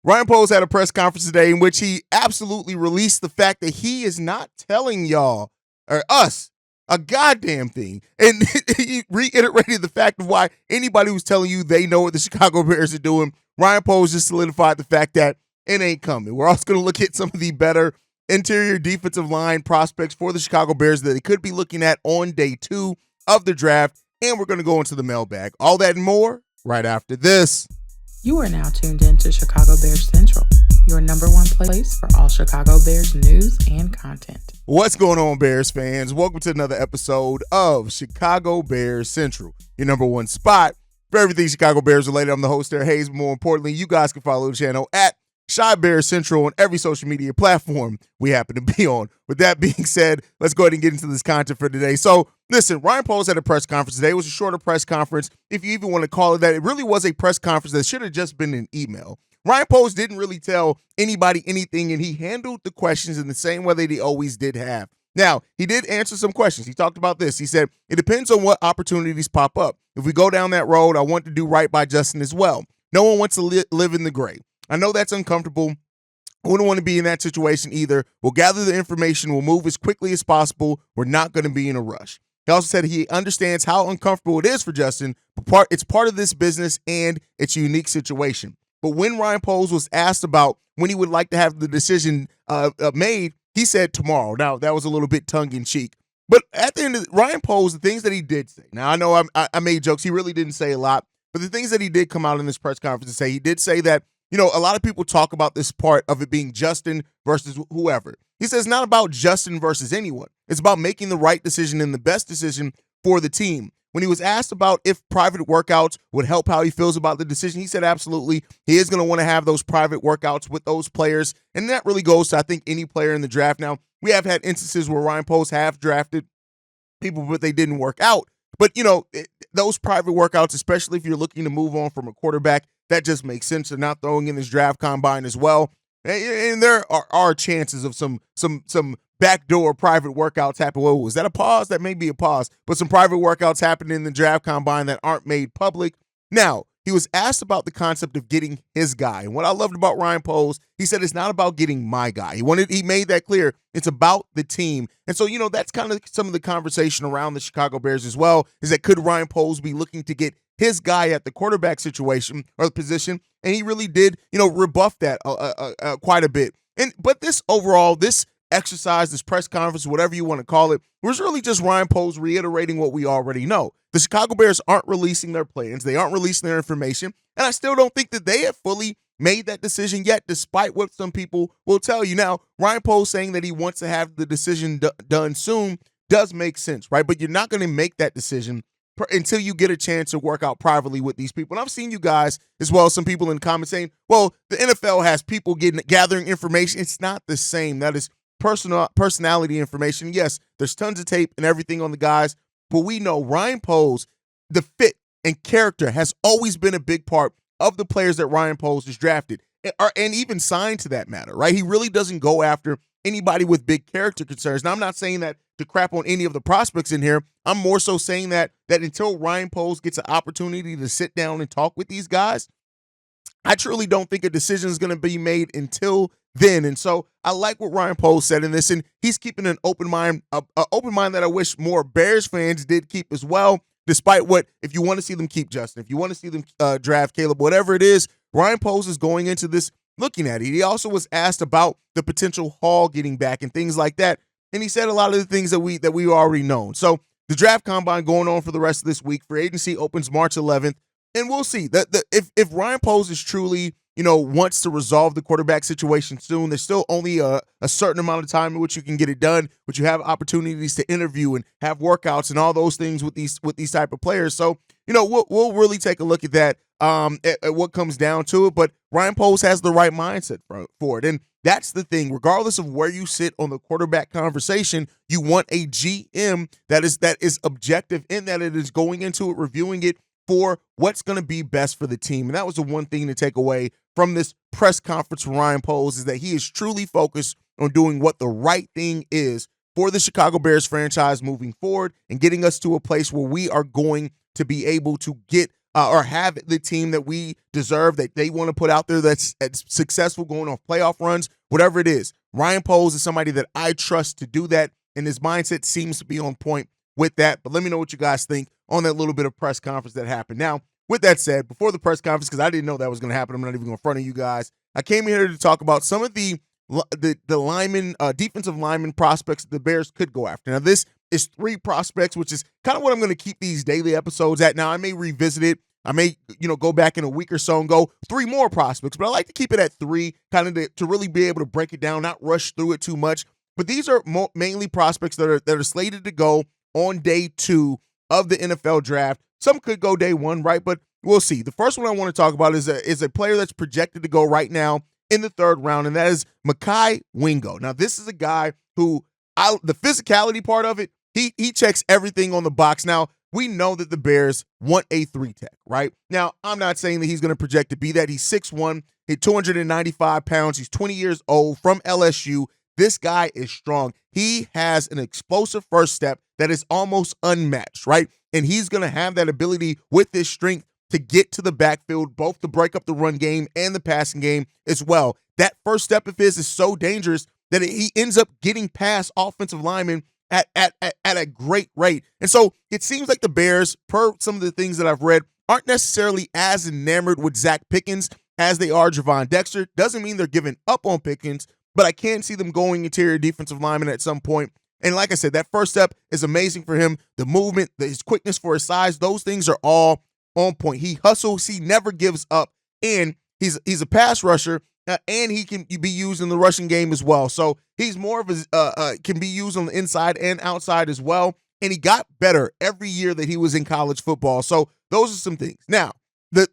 Ryan Poles had a press conference today in which he absolutely released the fact that he is not telling y'all or us a goddamn thing. And he reiterated the fact of why anybody who's telling you they know what the Chicago Bears are doing, Ryan Poles just solidified the fact that it ain't coming. We're also going to look at some of the better interior defensive line prospects for the Chicago Bears that they could be looking at on day 2 of the draft. And we're going to go into the mailbag. All that and more right after this. You are now tuned in to Chicago Bears Central, your number one place for all Chicago Bears news and content. What's going on, Bears fans? Welcome to another episode of Chicago Bears Central, your number one spot for everything Chicago Bears related. I'm the host there, Haize. More importantly, you guys can follow the channel at Chi Bears Central on every social media platform we happen to be on. With that being said, let's go ahead and get into this content for today. So, listen, Ryan Poles had a press conference today. It was a shorter press conference, if you even want to call it that. It really was a press conference that should have just been an email. Ryan Poles didn't really tell anybody anything, and he handled the questions in the same way that he always did have. Now, he did answer some questions. He talked about this. He said, it depends on what opportunities pop up. If we go down that road, I want to do right by Justin as well. No one wants to live in the gray. I know that's uncomfortable. I wouldn't want to be in that situation either. We'll gather the information. We'll move as quickly as possible. We're not going to be in a rush. He also said he understands how uncomfortable it is for Justin, but it's part of this business and it's a unique situation. But when Ryan Poles was asked about when he would like to have the decision made, he said tomorrow. Now, that was a little bit tongue-in-cheek. But at the end of Ryan Poles, the things that he did say, now I know I made jokes. He really didn't say a lot. But the things that he did come out in this press conference and say, he did say that, you know, a lot of people talk about this part of it being Justin versus whoever. He says it's not about Justin versus anyone. It's about making the right decision and the best decision for the team. When he was asked about if private workouts would help how he feels about the decision, he said absolutely. He is going to want to have those private workouts with those players. And that really goes to, I think, any player in the draft. Now, we have had instances where Ryan Poles have drafted people, but they didn't work out. But, you know, those private workouts, especially if you're looking to move on from a quarterback, that just makes sense. They're not throwing in this draft combine as well. And there are chances of some backdoor private workouts happen. Whoa, was that a pause? That may be a pause. But some private workouts happen in the draft combine that aren't made public. Now, he was asked about the concept of getting his guy. And what I loved about Ryan Poles, he said it's not about getting my guy. He made that clear. It's about the team. And so, you know, that's kind of some of the conversation around the Chicago Bears as well, is that could Ryan Poles be looking to get his guy at the quarterback situation or the position? And he really did, you know, rebuff that quite a bit. But this overall, this exercise, this press conference, whatever you want to call it, was really just Ryan Poles reiterating what we already know. The Chicago Bears aren't releasing their plans. They aren't releasing their information. And I still don't think that they have fully made that decision yet, despite what some people will tell you. Now, Ryan Poles saying that he wants to have the decision done soon does make sense, right? But you're not going to make that decision until you get a chance to work out privately with these people. And I've seen you guys, as well as some people in the comments saying, well, the NFL has people gathering information. It's not the same. That is personality information. Yes, there's tons of tape and everything on the guys, but we know Ryan Poles, the fit and character has always been a big part of the players that Ryan Poles has drafted and even signed to that matter, right? He really doesn't go after anybody with big character concerns. Now, I'm not saying that to crap on any of the prospects in here. I'm more so saying that until Ryan Poles gets an opportunity to sit down and talk with these guys, I truly don't think a decision is going to be made until then. And so I like what Ryan Poles said in this, and he's keeping an open mind, an open mind that I wish more Bears fans did keep as well, despite what, if you want to see them keep Justin, if you want to see them draft Caleb, whatever it is, Ryan Poles is going into this looking at it. He also was asked about the potential Hall getting back and things like that, and he said a lot of the things that we already known. So the draft combine going on for the rest of this week. Free agency opens March 11th. And we'll see that if Ryan Poles is truly, you know, wants to resolve the quarterback situation soon, there's still only a certain amount of time in which you can get it done, but you have opportunities to interview and have workouts and all those things with these type of players. So, you know, we'll really take a look at that, at what comes down to it. But Ryan Poles has the right mindset for it. And that's the thing. Regardless of where you sit on the quarterback conversation, you want a GM that is objective in that it is going into it, reviewing it for what's going to be best for the team. And that was the one thing to take away from this press conference from Ryan Poles, is that he is truly focused on doing what the right thing is for the Chicago Bears franchise moving forward and getting us to a place where we are going to be able to get or have the team that we deserve, that they want to put out there that's successful, going on playoff runs, whatever it is. Ryan Poles is somebody that I trust to do that, and his mindset seems to be on point with that. But let me know what you guys think on that little bit of press conference that happened. Now, with that said, before the press conference, because I didn't know that was going to happen, I'm not even going to front of you guys, I came here to talk about some of the linemen, defensive lineman prospects that the Bears could go after. Now, this is 3 prospects, which is kind of what I'm going to keep these daily episodes at. Now, I may revisit it. I may, go back in a week or so and go 3 more prospects, but I like to keep it at 3, kind of to really be able to break it down, not rush through it too much. But these are mainly prospects that are slated to go on day 2 of the NFL draft. Some could go day 1, right? But we'll see. The first one I want to talk about is a player that's projected to go right now in the 3rd round, and that is Makai Wingo. Now, this is a guy who, the physicality part of it, he checks everything on the box. Now, we know that the Bears want a 3 tech, right? Now, I'm not saying that he's going to project to be that. He's 6'1", he's 295 pounds. He's 20 years old, from LSU. This guy is strong. He has an explosive first step that is almost unmatched, right? And he's going to have that ability with his strength to get to the backfield, both to break up the run game and the passing game as well. That first step of his is so dangerous that he ends up getting past offensive linemen at a great rate. And so it seems like the Bears, per some of the things that I've read, aren't necessarily as enamored with Zach Pickens as they are Javon Dexter. Doesn't mean they're giving up on Pickens, but I can see them going interior defensive lineman at some point. And like I said, that first step is amazing for him. The movement, his quickness for his size, those things are all on point. He hustles, he never gives up, and he's a pass rusher, and he can be used in the rushing game as well. So he's more of a can be used on the inside and outside as well. And he got better every year that he was in college football. So those are some things. Now,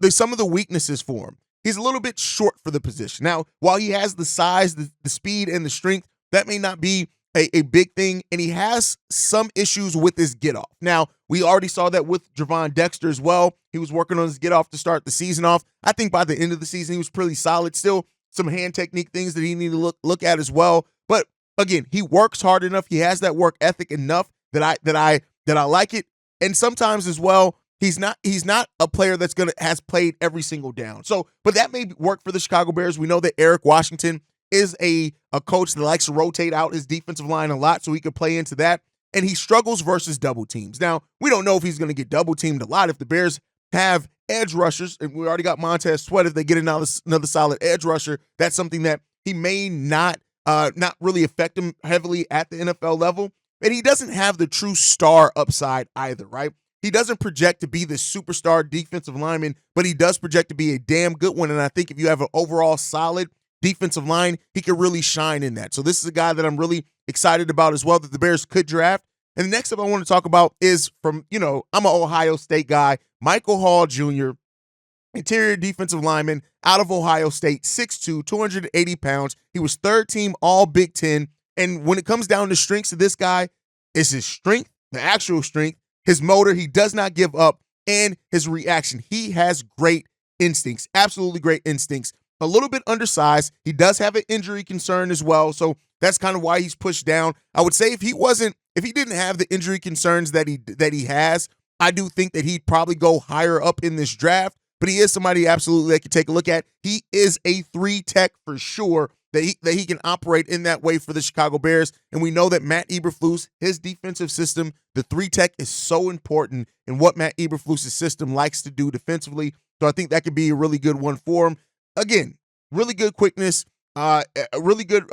some of the weaknesses for him. He's a little bit short for the position. Now, while he has the size, the speed, and the strength, that may not be a big thing, and he has some issues with his get-off. Now, we already saw that with Javon Dexter as well. He was working on his get-off to start the season off. I think by the end of the season, he was pretty solid. Still some hand technique things that he need to look at as well. But again, he works hard enough. He has that work ethic enough that I like it. And sometimes as well, he's not a player that's has played every single down. So, but that may work for the Chicago Bears. We know that Eric Washington is a coach that likes to rotate out his defensive line a lot, so he could play into that. And he struggles versus double teams. Now, we don't know if he's going to get double teamed a lot. If the Bears have edge rushers, and we already got Montez Sweat, if they get another solid edge rusher, that's something that he may not really affect him heavily at the NFL level. And he doesn't have the true star upside either, right? He doesn't project to be the superstar defensive lineman, but he does project to be a damn good one. And I think if you have an overall solid defensive line, he could really shine in that. So this is a guy that I'm really excited about as well that the Bears could draft. And the next up I want to talk about is from, I'm an Ohio State guy, Michael Hall Jr., interior defensive lineman out of Ohio State, 6'2", 280 pounds. He was 3rd team all Big Ten. And when it comes down to strengths of this guy, it's his strength, the actual strength, his motor, he does not give up, and his reaction. He has great instincts, absolutely great instincts. A little bit undersized. He does have an injury concern as well, so that's kind of why he's pushed down. I would say if he didn't have the injury concerns that he has, I do think that he'd probably go higher up in this draft, but he is somebody absolutely that can take a look at. He is a 3 tech for sure, that he can operate in that way for the Chicago Bears. And we know that Matt Eberflus, his defensive system, the 3 tech is so important in what Matt Eberflus' system likes to do defensively. So I think that could be a really good one for him. Again, really good quickness, really good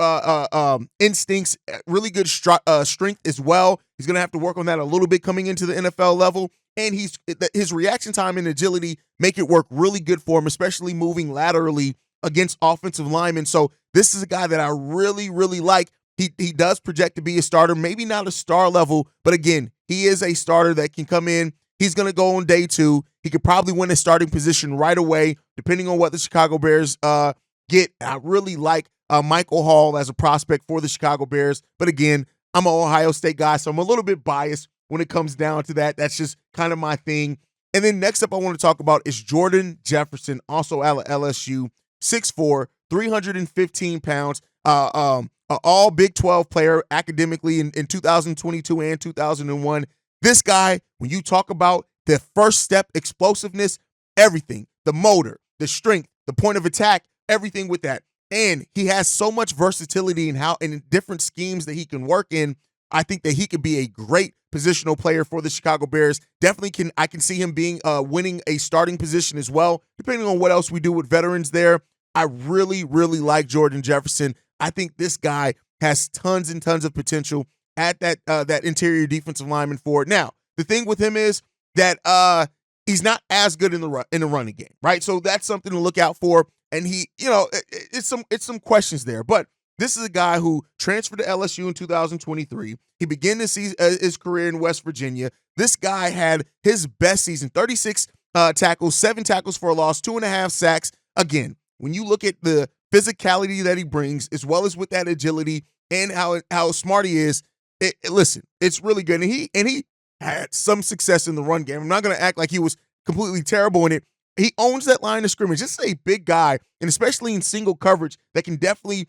instincts, really good strength as well. He's going to have to work on that a little bit coming into the NFL level. And his reaction time and agility make it work really good for him, especially moving laterally against offensive linemen. So this is a guy that I really, really like. He does project to be a starter, maybe not a star level, but again, he is a starter that can come in. He's going to go on day 2. He could probably win a starting position right away, depending on what the Chicago Bears get. I really like Michael Hall as a prospect for the Chicago Bears. But again, I'm an Ohio State guy, so I'm a little bit biased when it comes down to that. That's just kind of my thing. And then next up I want to talk about is Jordan Jefferson, also out of LSU, 6'4", 315 pounds, all Big 12 player academically in 2022 and 2001. This guy, when you talk about the first step explosiveness, everything, the motor, the strength, the point of attack, everything with that. And he has so much versatility in how in different schemes that he can work in. I think that he could be a great positional player for the Chicago Bears. Definitely I can see him being winning a starting position as well, depending on what else we do with veterans there. I really, really like Jordan Jefferson. I think this guy has tons and tons of potential at that interior defensive lineman for it. Now, the thing with him is that he's not as good in the running game, right? So that's something to look out for. And it's some questions there, but this is a guy who transferred to LSU in 2023. He began his career in West Virginia. This guy had his best season: 36 tackles, 7 tackles for a loss, 2.5 sacks. Again, when you look at the physicality that he brings, as well as with that agility and how smart he is, listen, it's really good. And he had some success in the run game. I'm not going to act like he was completely terrible in it. He owns that line of scrimmage. This is a big guy, and especially in single coverage, that can definitely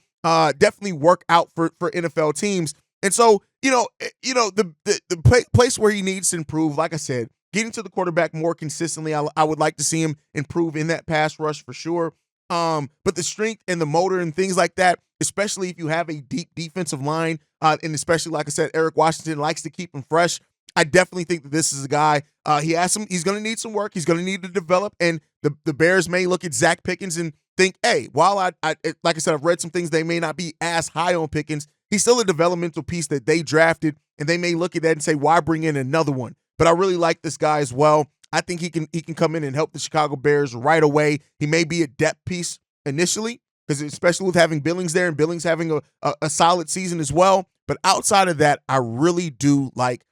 work out for NFL teams. And so, the place where he needs to improve, like I said, getting to the quarterback more consistently. I would like to see him improve in that pass rush for sure. But the strength and the motor and things like that, especially if you have a deep defensive line, and especially, like I said, Eric Washington likes to keep him fresh. I definitely think that this is a guy. He's going to need some work. He's going to need to develop. And the Bears may look at Zach Pickens and think, hey, while like I said, I've read some things, they may not be as high on Pickens. He's still a developmental piece that they drafted, and they may look at that and say, why bring in another one? But I really like this guy as well. I think he can come in and help the Chicago Bears right away. He may be a depth piece initially, because especially with having Billings there and Billings having a solid season as well. But outside of that, I really do like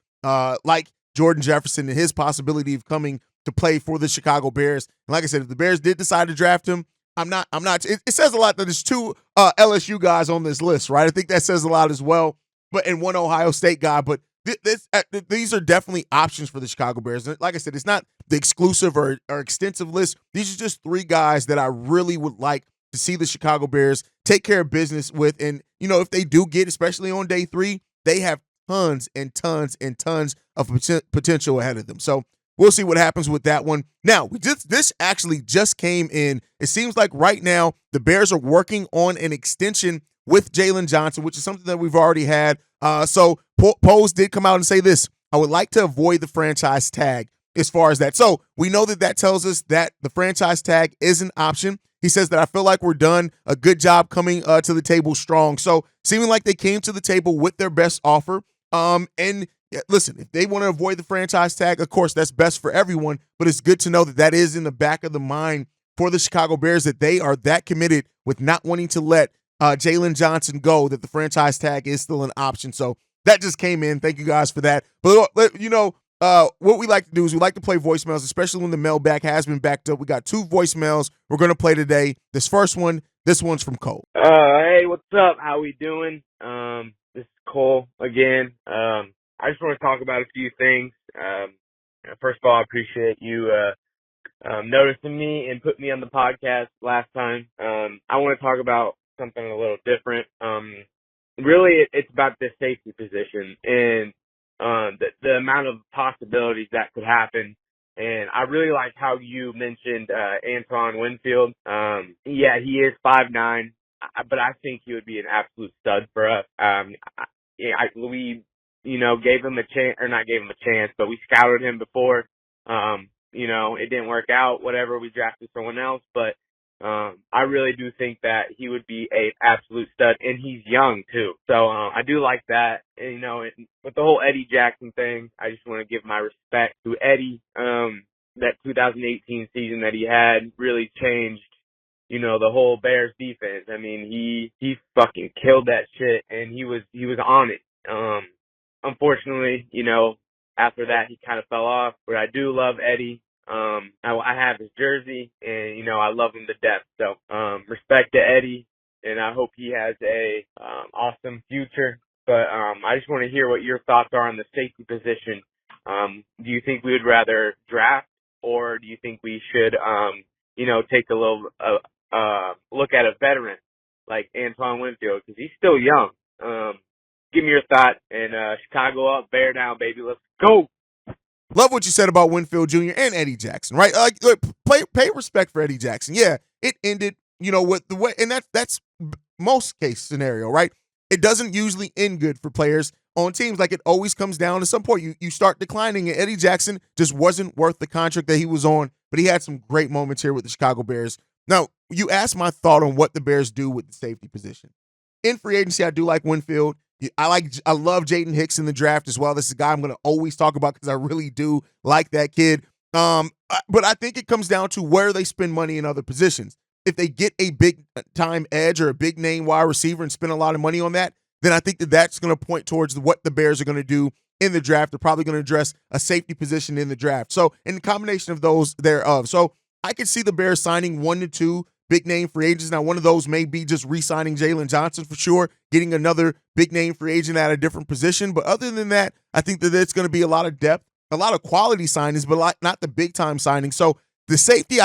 Jordan Jefferson and his possibility of coming to play for the Chicago Bears. And like I said, if the Bears did decide to draft him, it says a lot that there's 2 LSU guys on this list, right? I think that says a lot as well. But and 1 Ohio State guy, but these are definitely options for the Chicago Bears. Like I said, it's not the exclusive or extensive list. These are just 3 guys that I really would like to see the Chicago Bears take care of business with. And, if they do get, especially on day 3, they have tons and tons and tons of potential ahead of them. So we'll see what happens with that one. Now, this actually just came in. It seems like right now the Bears are working on an extension with Jaylon Johnson, which is something that we've already had. So Pose did come out and say this: I would like to avoid the franchise tag as far as that. So we know that tells us that the franchise tag is an option. He says that I feel like we're done a good job coming to the table strong. So seeming like they came to the table with their best offer. And listen, if they want to avoid the franchise tag, of course, that's best for everyone. But it's good to know that is in the back of the mind for the Chicago Bears, that they are that committed with not wanting to let Jaylon Johnson go, that the franchise tag is still an option. So that just came in. Thank you guys for that. But what we like to do is we like to play voicemails, especially when the mailbag has been backed up. We got 2 voicemails we're going to play today. This one's from Cole. Hey, what's up? How we doing? This is Cole again. I just want to talk about a few things. First of all, I appreciate you noticing me and putting me on the podcast last time. I want to talk about something a little different. Really, it's about the safety position and the amount of possibilities that could happen. And I really like how you mentioned Antoine Winfield. Yeah, he is 5'9", but I think he would be an absolute stud for us. We gave him a chance, or not gave him a chance, but we scouted him before. It didn't work out, whatever. We drafted someone else, but I really do think that he would be a absolute stud, and he's young too. So I do like that. And, with the whole Eddie Jackson thing, I just want to give my respect to Eddie. That 2018 season that he had really changed, the whole Bears defense. I mean, he fucking killed that shit, and he was on it. Unfortunately, after that he kind of fell off, but I do love Eddie. I have his jersey, and I love him to death. So respect to Eddie, and I hope he has a awesome future. But I just want to hear what your thoughts are on the safety position. Do you think we would rather draft, or do you think we should take a little look at a veteran like Antoine Winfield, because he's still young? Give me your thought. And Chicago up, Bear down, baby. Let's go. Love what you said about Winfield Jr. and Eddie Jackson, right? Like, look, pay respect for Eddie Jackson. Yeah, it ended, with the way, and that's most case scenario, right? It doesn't usually end good for players on teams. Like, it always comes down to some point. You start declining, and Eddie Jackson just wasn't worth the contract that he was on, but he had some great moments here with the Chicago Bears. Now, you asked my thought on what the Bears do with the safety position. In free agency, I do like Winfield. I love Jaden Hicks in the draft as well. This is a guy I'm going to always talk about because I really do like that kid. But I think it comes down to where they spend money in other positions. If they get a big time edge or a big name wide receiver and spend a lot of money on that, then I think that's going to point towards what the Bears are going to do in the draft. They're probably going to address a safety position in the draft. So in the combination of those thereof. So I could see the Bears signing 1 to 2 big name free agents. Now, one of those may be just re-signing Jaylon Johnson for sure, getting another big name free agent at a different position. But other than that, I think that it's going to be a lot of depth, a lot of quality signings, but not the big time signings. So the safety,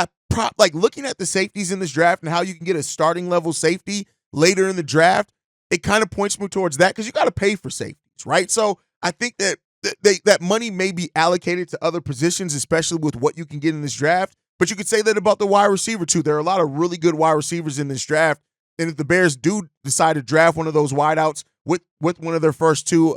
like looking at the safeties in this draft and how you can get a starting level safety later in the draft, it kind of points me towards that because you got to pay for safeties, right? So I think that that money may be allocated to other positions, especially with what you can get in this draft. But you could say that about the wide receiver, too. There are a lot of really good wide receivers in this draft. And if the Bears do decide to draft one of those wideouts with one of their first two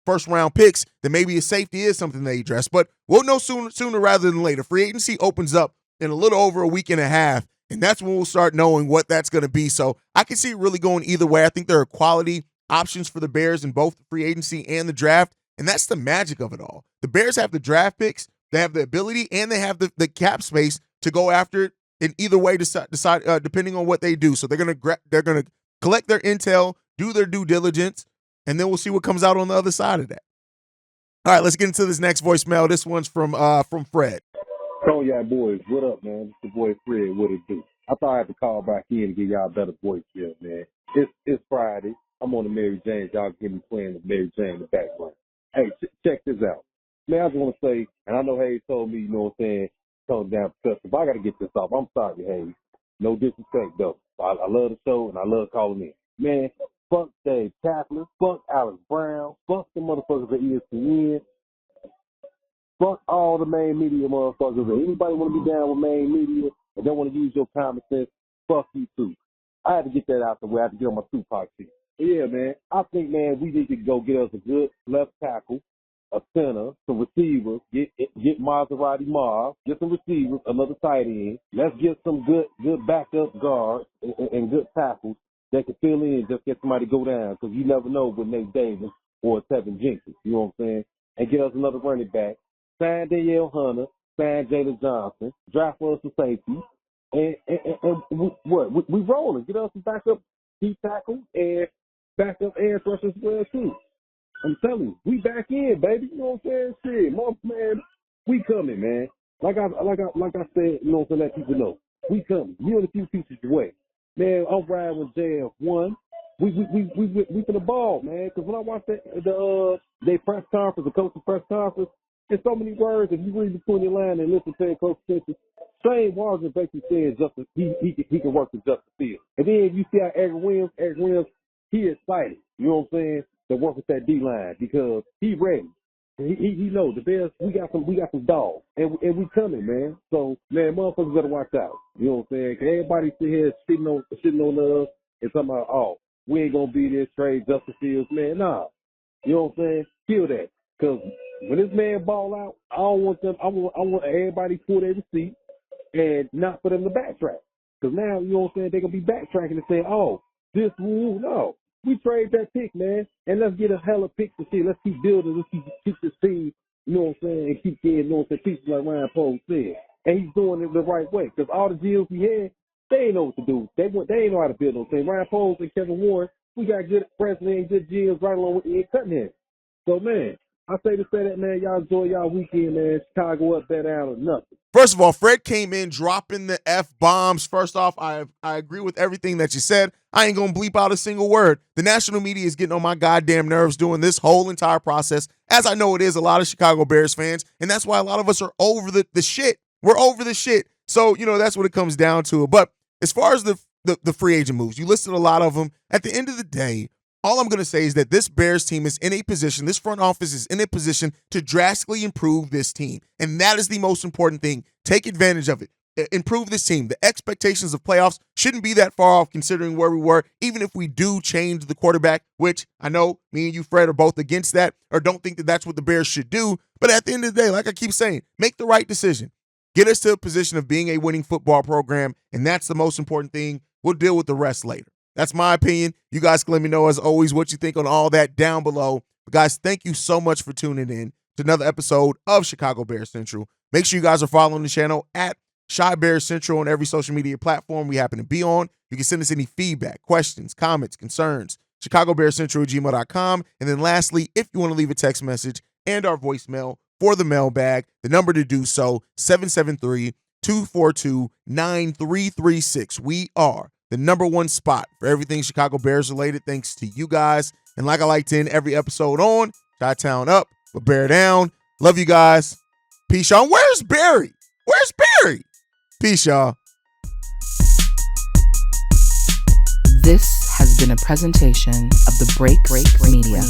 first-round picks, then maybe a safety is something they address. But we'll know sooner rather than later. Free agency opens up in a little over a week and a half, and that's when we'll start knowing what that's going to be. So I can see it really going either way. I think there are quality options for the Bears in both the free agency and the draft, and that's the magic of it all. The Bears have the draft picks. They have the ability and they have the cap space to go after it in either way, decide depending on what they do. So they're gonna collect their intel, do their due diligence, and then we'll see what comes out on the other side of that. All right, let's get into this next voicemail. This one's from Fred. Cognac boys, what up, man? It's the boy Fred. What it do? I thought I had to call back in and give y'all a better voicemail, man. It's Friday. I'm on the Mary Jane. Y'all give me playing the Mary Jane in the background. Hey, check this out. Man, I just want to say, and I know Haize told me, you know what I'm saying, calm down, because if I got to get this off, I'm sorry, Haize. No disrespect, though. I love the show, and I love calling in. Man, fuck Dave Kaplan, fuck Alex Brown, fuck the motherfuckers at ESPN, fuck all the main media motherfuckers. If anybody want to be down with main media and don't want to use your common sense, fuck you, too. I had to get that out the way. I had to get on my Tupac shit. Yeah, man, I think, man, we need to go get us a good left tackle, a center, some receivers, get Maserati Marv, get some receivers, another tight end. Let's get some good backup guards and good tackles that can fill in, just get somebody to go down, because you never know with Nate Davis or Tevin Jenkins, you know what I'm saying? And get us another running back. Sign Danielle Hunter, sign Jaylon Johnson, draft for us some safety, and we rolling. Get us some backup deep tackle and backup edge rushers as well, too. I'm telling you, we back in, baby. You know what I'm saying? Shit, man, we coming, man. Like I said, you know what I'm saying? Let people know, we coming. You and a few pieces away, man. I'm riding with JF1. We for the ball, man. Because when I watch their press conference, the coach's press conference, there's so many words. If you read between the line and listen to close attention, Shane Waldron basically says he can work the Justin Fields. And then you see how Eric Williams, he excited. You know what I'm saying? To work with that D-line because he ready. He knows the Bears. We got some dogs, and we coming, man. So man, motherfuckers better watch out. You know what I'm saying? 'Cause everybody sit here sitting on us and talking about, oh, we ain't gonna be this trade Justin Fields, man. Nah, you know what I'm saying? Kill that, because when this man ball out, I don't want them. I want everybody to pull their receipt and not for them to backtrack. Because now, you know what I'm saying, they're going to be backtracking and saying, oh, this rule, no. We trade that pick, man, and let's get a hell of picks to see. Let's keep building. Let's keep this team, you know what I'm saying, and keep getting, you know what I'm saying, pieces like Ryan Poles said. And he's doing it the right way. Because all the GMs we had, they ain't know what to do. They ain't know how to build those things. Ryan Poles and Kevin Warren, we got good president and good GMs right along with Ed Cunningham. So, man, I say to say that, man, y'all enjoy y'all weekend, man. Chicago up, that out or nothing. First of all, Fred came in dropping the F-bombs. First off, I agree with everything that you said. I ain't going to bleep out a single word. The national media is getting on my goddamn nerves doing this whole entire process, as I know it is a lot of Chicago Bears fans, and that's why a lot of us are over the shit. We're over the shit. So, you know, that's what it comes down to. But as far as the free agent moves, you listed a lot of them. At the end of the day, All I'm going to say is that this Bears team is in a position, this front office is in a position to drastically improve this team. And that is the most important thing. Take advantage of it. Improve this team. The expectations of playoffs shouldn't be that far off considering where we were, even if we do change the quarterback, which I know me and you, Fred, are both against that or don't think that that's what the Bears should do. But at the end of the day, like I keep saying, make the right decision. Get us to a position of being a winning football program, and that's the most important thing. We'll deal with the rest later. That's my opinion. You guys can let me know, as always, what you think on all that down below. But guys, thank you so much for tuning in to another episode of Chicago Bears Central. Make sure you guys are following the channel at Chi Bears Central on every social media platform we happen to be on. You can send us any feedback, questions, comments, concerns, chicagobearscentral@gmail.com. And then lastly, if you want to leave a text message and our voicemail for the mailbag, the number to do so, 773-242-9336. We are the number one spot for everything Chicago Bears related, thanks to you guys. And like I like to end every episode on, Chi-Town up, but Bear down. Love you guys. Peace, y'all. Where's Barry? Where's Barry? Peace, y'all. This has been a presentation of the Break Media.